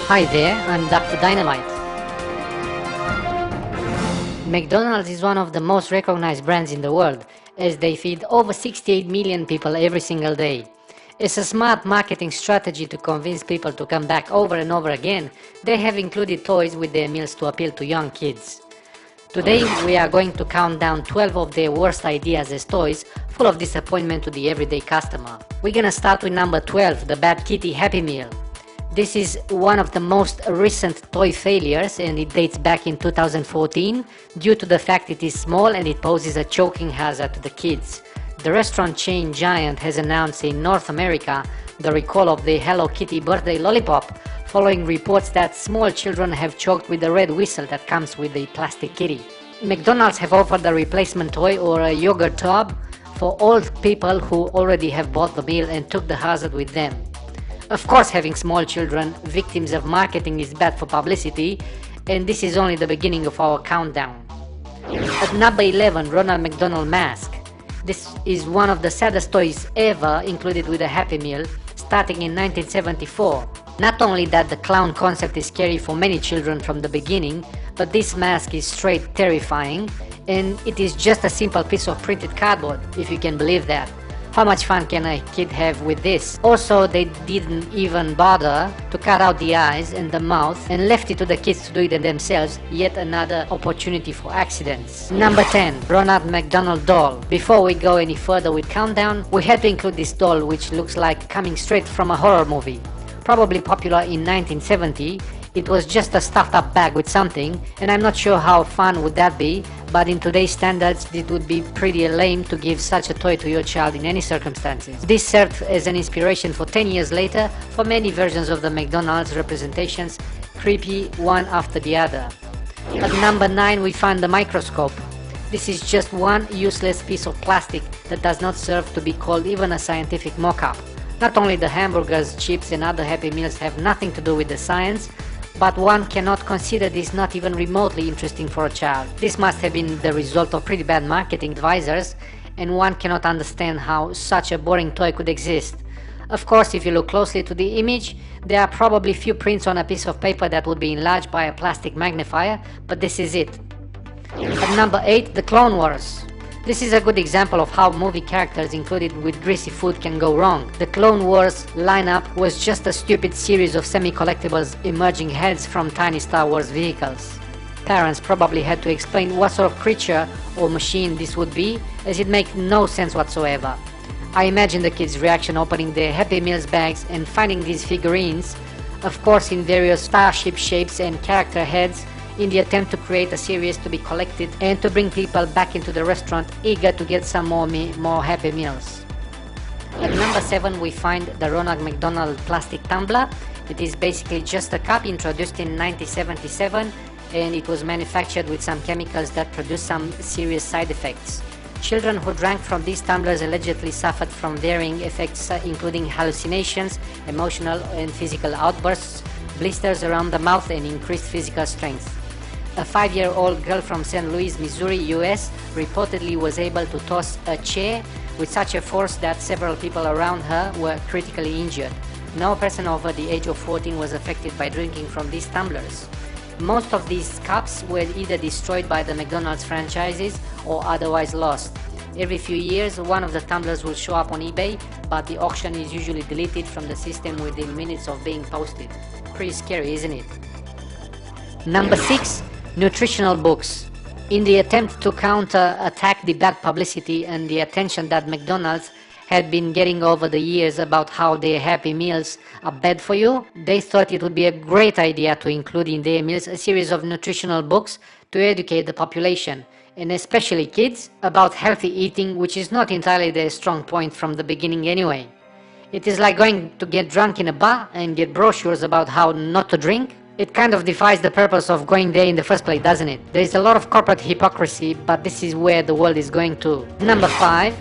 Hi there, I'm Doctor Dinamite. McDonald's is one of the most recognized brands in the world, as they feed over 68 million people every single day. It's a smart marketing strategy to convince people to come back over and over again. They have included toys with their meals to appeal to young kids. Today we are going to count down 12 of their worst ideas as toys, full of disappointment to the everyday customer. We're gonna start with number 12, the Bad Kitty Happy Meal. This is one of the most recent toy failures, and it dates back in 2014 due to the fact it is small and it poses a choking hazard to the kids. The restaurant chain Giant has announced in North America the recall of the Hello Kitty birthday lollipop, following reports that small children have choked with the red whistle that comes with the plastic kitty. McDonald's have offered a replacement toy or a yogurt tub for all people who already have bought the meal and took the hazard with them. Of course, having small children victims of marketing is bad for publicity, and this is only the beginning of our countdown. At number 11, Ronald Mac Donald mask. This is one of the saddest toys ever included with a Happy Meal, starting in 1974. Not only that the clown concept is scary for many children from the beginning, but this mask is straight terrifying, and it is just a simple piece of printed cardboard, if you can believe that. How much fun can a kid have with this? Also, they didn't even bother to cut out the eyes and the mouth and left it to the kids to do it themselves, yet another opportunity for accidents. Number 10, Ronald Mac Donald doll. Before we go any further with countdown, we had to include this doll, which looks like coming straight from a horror movie. Probably popular in 1970, it was just a stuffed up bag with something, and I'm not sure how fun would that be, but in today's standards it would be pretty lame to give such a toy to your child in any circumstances. This served as an inspiration for 10 years later for many versions of the McDonald's representations, creepy one after the other. At number 9 we find the microscope. This is just one useless piece of plastic that does not serve to be called even a scientific mock-up. Not only the hamburgers, chips and other Happy Meals have nothing to do with the science, but one cannot consider this not even remotely interesting for a child. This must have been the result of pretty bad marketing advisors, and one cannot understand how such a boring toy could exist. Of course, if you look closely to the image, there are probably few prints on a piece of paper that would be enlarged by a plastic magnifier, but this is it. At number 8, the Clone Wars. This is a good example of how movie characters included with greasy food can go wrong. The Clone Wars lineup was just a stupid series of semi-collectibles emerging heads from tiny Star Wars vehicles. Parents probably had to explain what sort of creature or machine this would be, as it makes no sense whatsoever. I imagine the kids' reaction opening their Happy Meals bags and finding these figurines, of course in various starship shapes and character heads, in the attempt to create a series to be collected and to bring people back into the restaurant eager to get some more Happy Meals. At number 7 we find the Ronald Mac Donald plastic tumbler. It is basically just a cup introduced in 1977, and it was manufactured with some chemicals that produce some serious side effects. Children who drank from these tumblers allegedly suffered from varying effects including hallucinations, emotional and physical outbursts, blisters around the mouth and increased physical strength. A 5-year-old girl from St. Louis, Missouri, US reportedly was able to toss a chair with such a force that several people around her were critically injured. No person over the age of 14 was affected by drinking from these tumblers. Most of these cups were either destroyed by the McDonald's franchises or otherwise lost. Every few years, one of the tumblers will show up on eBay, but the auction is usually deleted from the system within minutes of being posted. Pretty scary, isn't it? Number 6. Nutritional books. In the attempt to counter-attack the bad publicity and the attention that McDonald's had been getting over the years about how their Happy Meals are bad for you, they thought it would be a great idea to include in their meals a series of nutritional books to educate the population, and especially kids, about healthy eating, which is not entirely their strong point from the beginning anyway. It is like going to get drunk in a bar and get brochures about how not to drink. It kind of defies the purpose of going there in the first place, doesn't it? There is a lot of corporate hypocrisy, but this is where the world is going to. Number 5,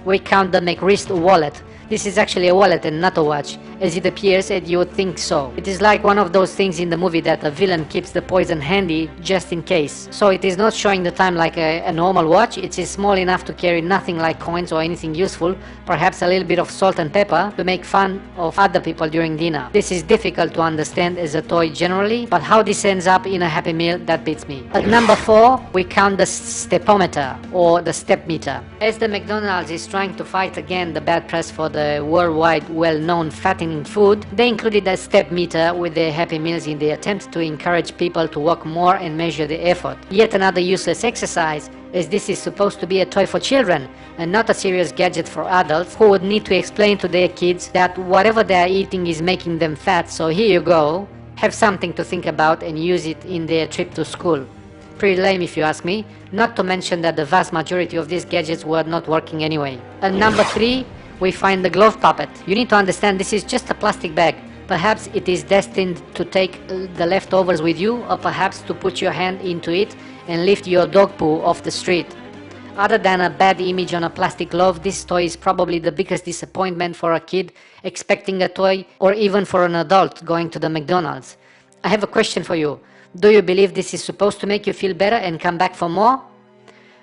we count the McWrist wallet. This is actually a wallet and not a watch, as it appears and you would think so. It is like one of those things in the movie that a villain keeps the poison handy just in case. So it is not showing the time like a normal watch. It is small enough to carry nothing like coins or anything useful, perhaps a little bit of salt and pepper to make fun of other people during dinner. This is difficult to understand as a toy generally, but how this ends up in a Happy Meal, that beats me. At number 4, we count the stepometer or the step meter. As the McDonald's is trying to fight again the bad press for the worldwide well-known fattening food, they included a step meter with their Happy Meals in the attempt to encourage people to walk more and measure the effort. Yet another useless exercise, as this is supposed to be a toy for children and not a serious gadget for adults who would need to explain to their kids that whatever they are eating is making them fat, so here you go, have something to think about and use it in their trip to school. Pretty lame if you ask me, not to mention that the vast majority of these gadgets were not working anyway. At number 3, we find the glove puppet. You need to understand this is just a plastic bag. Perhaps it is destined to take the leftovers with you, or perhaps to put your hand into it and lift your dog poo off the street. Other than a bad image on a plastic glove, this toy is probably the biggest disappointment for a kid expecting a toy, or even for an adult going to the McDonald's. I have a question for you. Do you believe this is supposed to make you feel better and come back for more?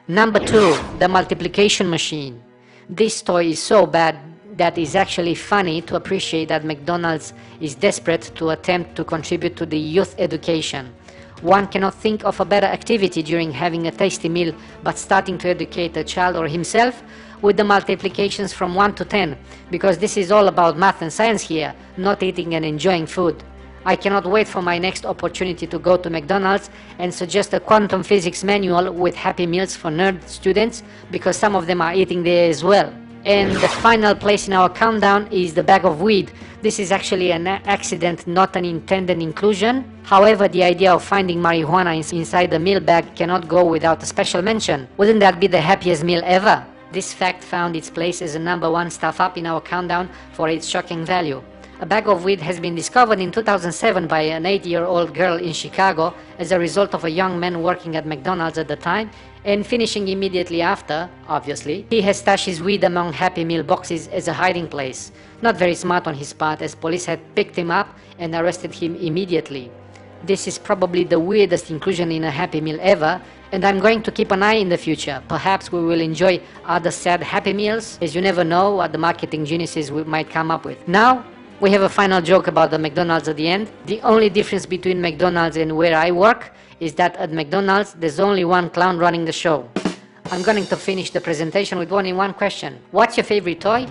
Number 2, the multiplication machine. This toy is so bad that it's actually funny to appreciate that McDonald's is desperate to attempt to contribute to the youth education. One cannot think of a better activity during having a tasty meal but starting to educate a child or himself with the multiplications from 1 to 10, because this is all about math and science here, not eating and enjoying food. I cannot wait for my next opportunity to go to McDonald's and suggest a quantum physics manual with Happy Meals for nerd students, because some of them are eating there as well. And the final place in our countdown is the bag of weed. This is actually an accident, not an intended inclusion. However, the idea of finding marijuana inside the meal bag cannot go without a special mention. Wouldn't that be the happiest meal ever? This fact found its place as a number 1 stuff up in our countdown for its shocking value. A bag of weed has been discovered in 2007 by an 8-year-old girl in Chicago as a result of a young man working at McDonald's at the time and finishing immediately after, obviously. He has stashed his weed among Happy Meal boxes as a hiding place. Not very smart on his part, as police had picked him up and arrested him immediately. This is probably the weirdest inclusion in a Happy Meal ever, and I'm going to keep an eye in the future. Perhaps we will enjoy other sad Happy Meals, as you never know what the marketing geniuses might come up with. Now, we have a final joke about the McDonald's at the end. The only difference between McDonald's and where I work is that at McDonald's there's only one clown running the show. I'm going to finish the presentation with only one question. What's your favorite toy?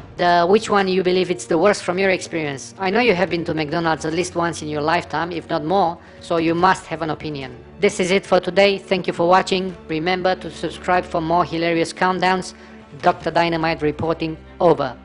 Which one you believe it's the worst from your experience? I know you have been to McDonald's at least once in your lifetime, if not more, so you must have an opinion. This is it for today. Thank you for watching. Remember to subscribe for more hilarious countdowns. Dr. Dinamite reporting over.